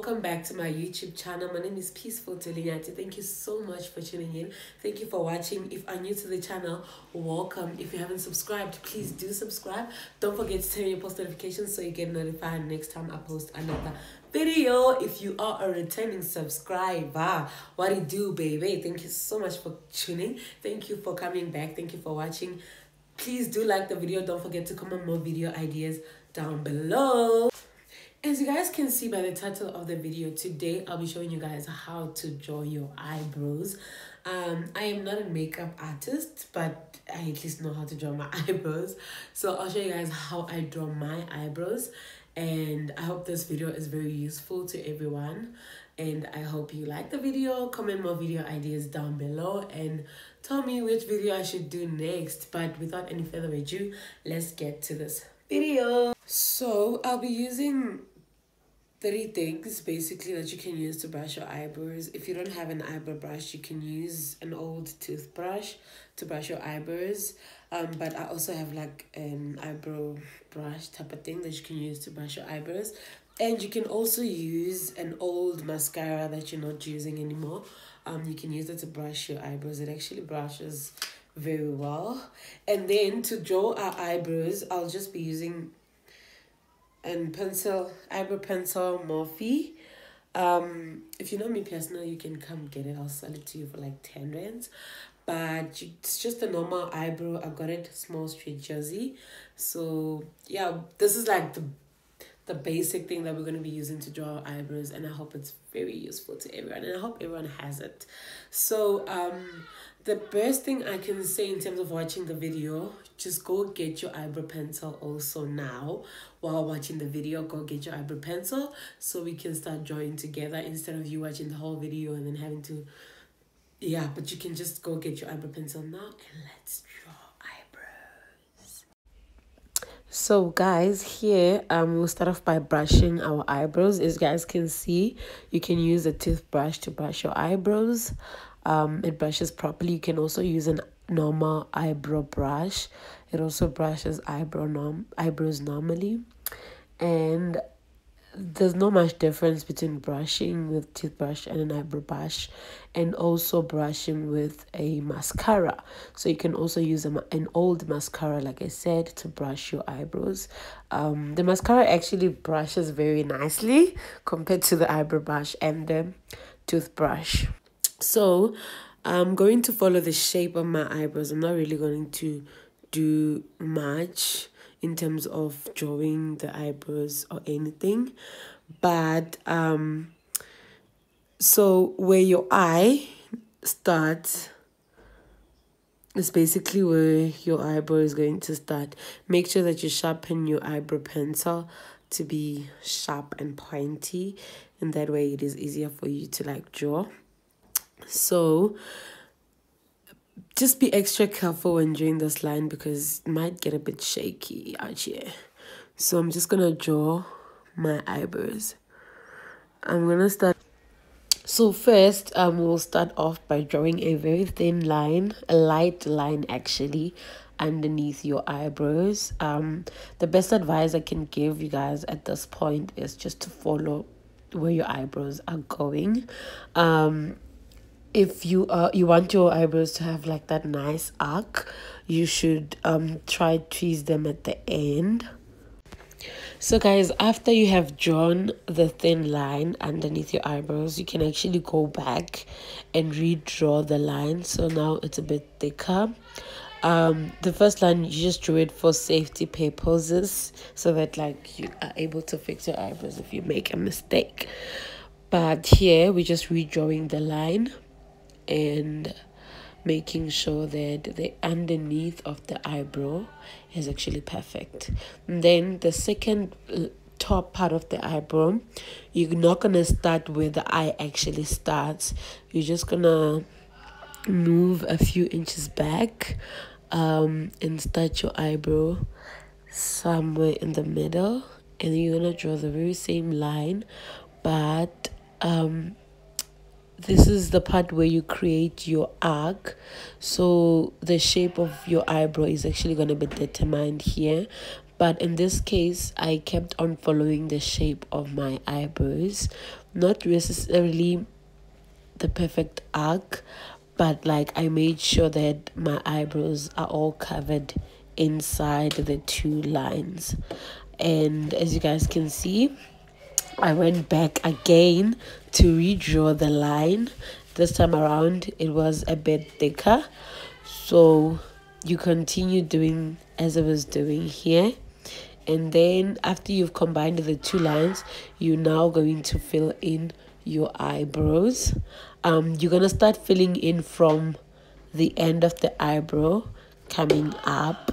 welcome back to my YouTube channel. My name is Peaceful Thuli Nyathi. Thank you so much for tuning in. Thank you for watching. If you're new to the channel, welcome. If you haven't subscribed, please do subscribe. Don't forget to turn on your post notifications so you get notified next time I post another video. If you are a returning subscriber, what do you do, baby? Thank you so much for tuning. Thank you for coming back. Thank you for watching. Please do like the video. Don't forget to comment more video ideas down below. As you guys can see by the title of the video, today I'll be showing you guys how to draw your eyebrows. I am not a makeup artist, but I at least know how to draw my eyebrows. So I'll show you guys how I draw my eyebrows. And I hope this video is very useful to everyone. And I hope you like the video. Comment more video ideas down below and tell me which video I should do next. But without any further ado, let's get to this video. So I'll be using 3 things basically that you can use to brush your eyebrows. If you don't have an eyebrow brush, you can use an old toothbrush to brush your eyebrows. But I also have like an eyebrow brush type of thing that you can use to brush your eyebrows. And you can also use an old mascara that you're not using anymore. You can use it to brush your eyebrows. It actually brushes very well. And then to draw our eyebrows, I'll just be using and eyebrow pencil Morphe. If you know me personally, you can come get it. I'll sell it to you for like 10 rands. But it's just a normal eyebrow. I got it small straight jersey. So yeah, this is like the basic thing that we're going to be using to draw our eyebrows, and I hope it's very useful to everyone, and I hope everyone has it. So the best thing I can say in terms of watching the video, just go get your eyebrow pencil also now. While watching the video, go get your eyebrow pencil so we can start drawing together instead of you watching the whole video and then having to, yeah, but you can just go get your eyebrow pencil now and let's draw eyebrows. So guys, here we'll start off by brushing our eyebrows. As you guys can see, you can use a toothbrush to brush your eyebrows. It brushes properly. You can also use an normal eyebrow brush. It also brushes eyebrows normally. And there's not much difference between brushing with toothbrush and an eyebrow brush, and also brushing with a mascara. So you can also use an old mascara, like I said, to brush your eyebrows. The mascara actually brushes very nicely compared to the eyebrow brush and the toothbrush. So I'm going to follow the shape of my eyebrows. I'm not really going to do much in terms of drawing the eyebrows or anything. But so where your eye starts is basically where your eyebrow is going to start. Make sure that you sharpen your eyebrow pencil to be sharp and pointy, and that way it is easier for you to like draw. So just be extra careful when drawing this line because it might get a bit shaky out here. So I'm just gonna draw my eyebrows. I'm gonna start. So first we'll start off by drawing a very thin line, a light line actually, underneath your eyebrows. The best advice I can give you guys at this point is just to follow where your eyebrows are going. If you want your eyebrows to have like that nice arc, you should try to tweeze them at the end. So guys, after you have drawn the thin line underneath your eyebrows, you can actually go back and redraw the line. So now it's a bit thicker. The first line, you just drew it for safety purposes so that like you are able to fix your eyebrows if you make a mistake. But here we're just redrawing the line and making sure that the underneath of the eyebrow is actually perfect. And then the second top part of the eyebrow, you're not gonna start where the eye actually starts. You're just gonna move a few inches back and start your eyebrow somewhere in the middle, and you're gonna draw the very same line, but this is the part where you create your arc. So the shape of your eyebrow is actually going to be determined here, but in this case I kept on following the shape of my eyebrows, not necessarily the perfect arc, but like I made sure that my eyebrows are all covered inside the two lines. And as you guys can see, I went back again to redraw the line. This time around it was a bit thicker, so you continue doing as I was doing here. And then after you've combined the two lines, you're now going to fill in your eyebrows. You're gonna start filling in from the end of the eyebrow coming up,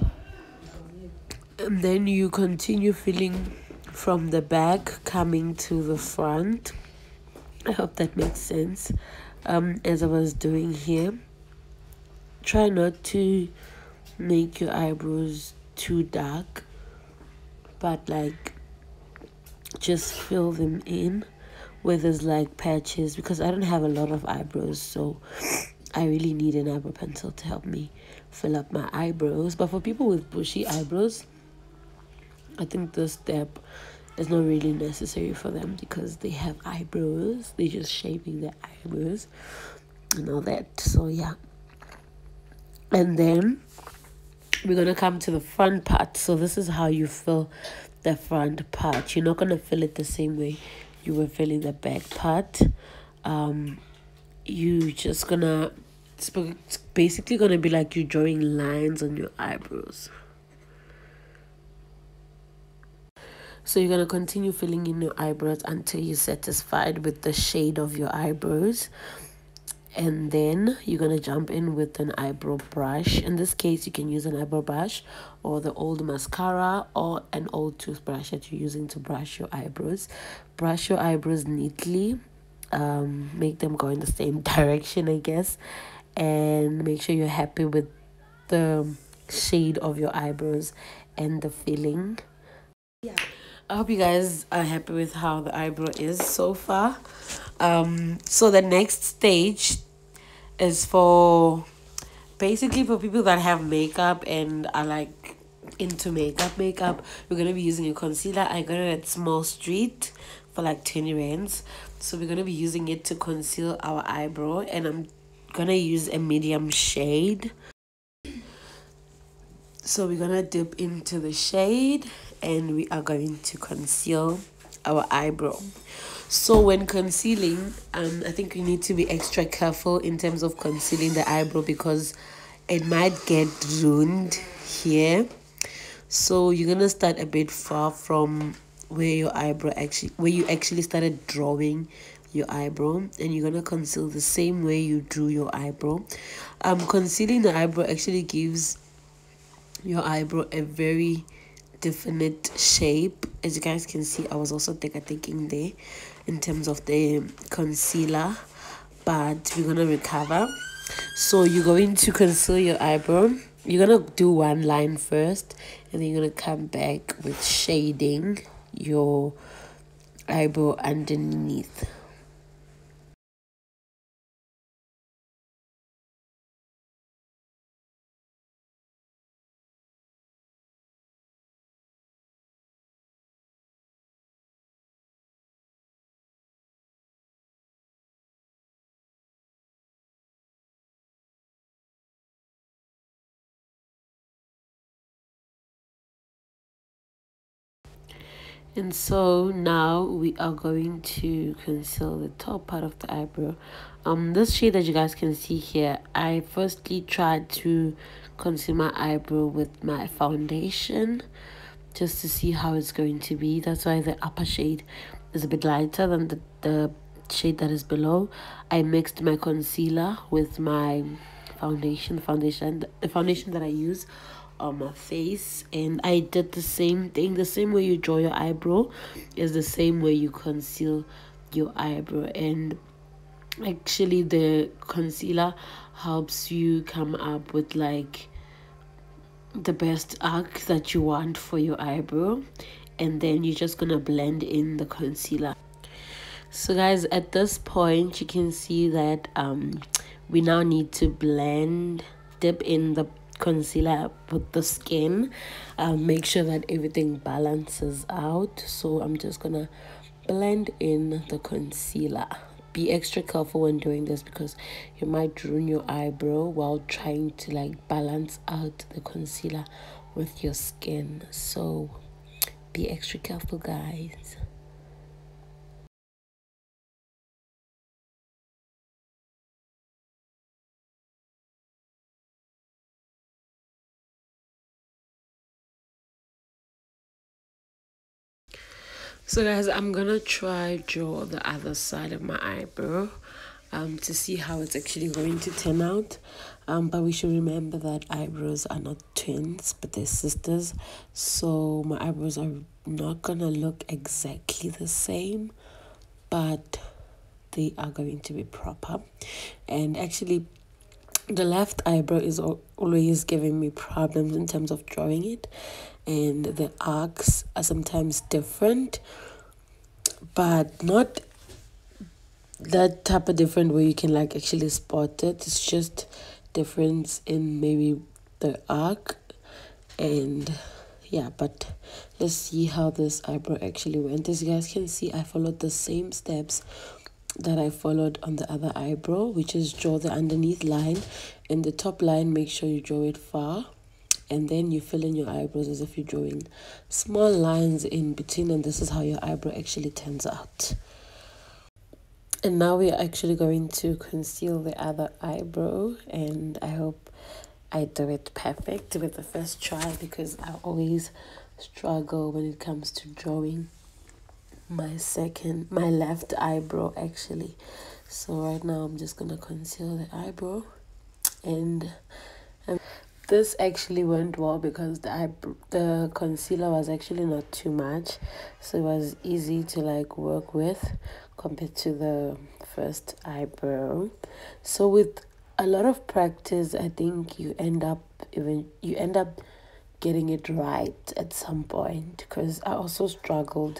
and then you continue filling from the back coming to the front. I hope that makes sense. As I was doing here, try not to make your eyebrows too dark, but like just fill them in where there's like patches, because I don't have a lot of eyebrows, so I really need an eyebrow pencil to help me fill up my eyebrows. But for people with bushy eyebrows, I think this step is not really necessary for them because they have eyebrows. They're just shaping their eyebrows and all that. So yeah. And then we're gonna come to the front part. So this is how you fill the front part. You're not gonna fill it the same way you were filling the back part. You just gonna, it's basically gonna be like you're drawing lines on your eyebrows. So you're gonna continue filling in your eyebrows until you're satisfied with the shade of your eyebrows. And then you're gonna jump in with an eyebrow brush. In this case, you can use an eyebrow brush or the old mascara or an old toothbrush that you're using to brush your eyebrows. Brush your eyebrows neatly, make them go in the same direction, I guess, and make sure you're happy with the shade of your eyebrows and the filling. Yeah, I hope you guys are happy with how the eyebrow is so far. So the next stage is for basically for people that have makeup and are like into makeup. We're gonna be using a concealer. I got it at Small Street for like 20 rands. So we're gonna be using it to conceal our eyebrow, and I'm gonna use a medium shade. So we're gonna dip into the shade and we are going to conceal our eyebrow. So when concealing, I think you need to be extra careful in terms of concealing the eyebrow because it might get ruined here. So you're gonna start a bit far from where you actually started drawing your eyebrow, and you're gonna conceal the same way you drew your eyebrow. Concealing the eyebrow actually gives your eyebrow a very definite shape. As you guys can see, I was also thinking there in terms of the concealer, but we're gonna recover. So you're going to conceal your eyebrow. You're gonna do one line first, and then you're gonna come back with shading your eyebrow underneath. And so now we are going to conceal the top part of the eyebrow. This shade that you guys can see here, I firstly tried to conceal my eyebrow with my foundation just to see how it's going to be. That's why the upper shade is a bit lighter than the shade that is below. I mixed my concealer with my foundation. The foundation that I use on my face, and I did the same thing. The same way you draw your eyebrow is the same way you conceal your eyebrow. And actually the concealer helps you come up with like the best arc that you want for your eyebrow, and then you're just gonna blend in the concealer. So guys, at this point you can see that we now need to dip in the concealer with the skin. Make sure that everything balances out. So I'm just gonna blend in the concealer. Be extra careful when doing this because you might ruin your eyebrow while trying to like balance out the concealer with your skin. So be extra careful, guys. So guys, I'm gonna try draw the other side of my eyebrow to see how it's actually going to turn out. But we should remember that eyebrows are not twins, but they're sisters. So my eyebrows are not gonna look exactly the same, but they are going to be proper. And actually, the left eyebrow is always giving me problems in terms of drawing it, and the arcs are sometimes different, but not that type of different where you can like actually spot it. It's just difference in maybe the arc. And yeah, but let's see how this eyebrow actually went. As you guys can see, I followed the same steps that I followed on the other eyebrow, which is draw the underneath line and the top line. Make sure you draw it far, and then you fill in your eyebrows as if you're drawing small lines in between, and this is how your eyebrow actually turns out. And now we are actually going to conceal the other eyebrow, and I hope I do it perfect with the first try because I always struggle when it comes to drawing my left eyebrow actually. So right now I'm just gonna conceal the eyebrow, and this actually went well because the concealer was actually not too much, so it was easy to like work with compared to the first eyebrow. So with a lot of practice, I think you end up getting it right at some point, because I also struggle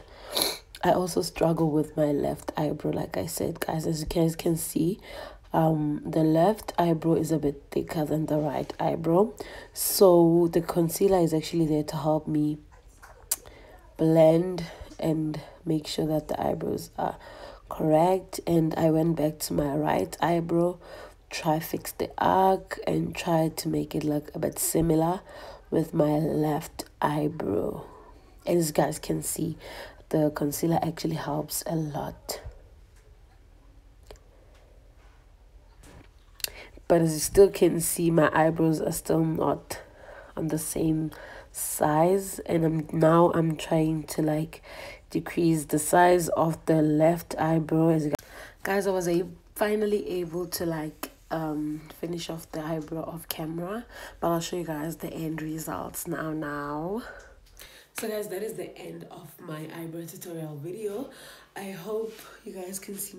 with my left eyebrow. Like I said, guys, as you guys can see, the left eyebrow is a bit thicker than the right eyebrow, so the concealer is actually there to help me blend and make sure that the eyebrows are correct. And I went back to my right eyebrow, try fix the arc and try to make it look a bit similar with my left eyebrow. As you guys can see, the concealer actually helps a lot. But as you still can see, my eyebrows are still not on the same size, and I'm trying to like decrease the size of the left eyebrow. As you guys, I was finally able to like finish off the eyebrow off camera, but I'll show you guys the end results now. So guys, that is the end of my eyebrow tutorial video. I hope you guys can see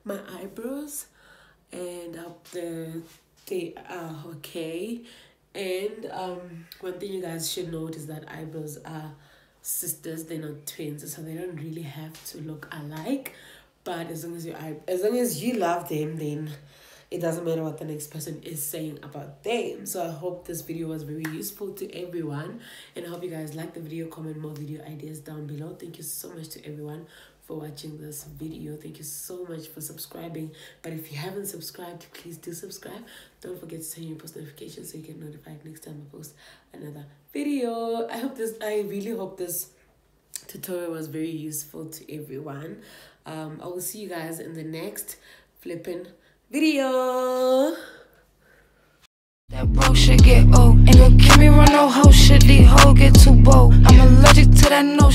my eyebrows, and they are okay. And one thing you guys should note is that eyebrows are sisters, they're not twins, so they don't really have to look alike. But as long as you love them, then it doesn't matter what the next person is saying about them. So I hope this video was very useful to everyone, and I hope you guys like the video. Comment more video ideas down below. Thank you so much to everyone for watching this video. Thank you so much for subscribing. But if you haven't subscribed, please do subscribe. Don't forget to turn on your post notifications so you get notified next time I post another video. I really hope this tutorial was very useful to everyone. I will see you guys in the next flipping video. That bro should get old. Ain't gon' keep me run no hoe. Should the hoe get too bold? I'm allergic to that no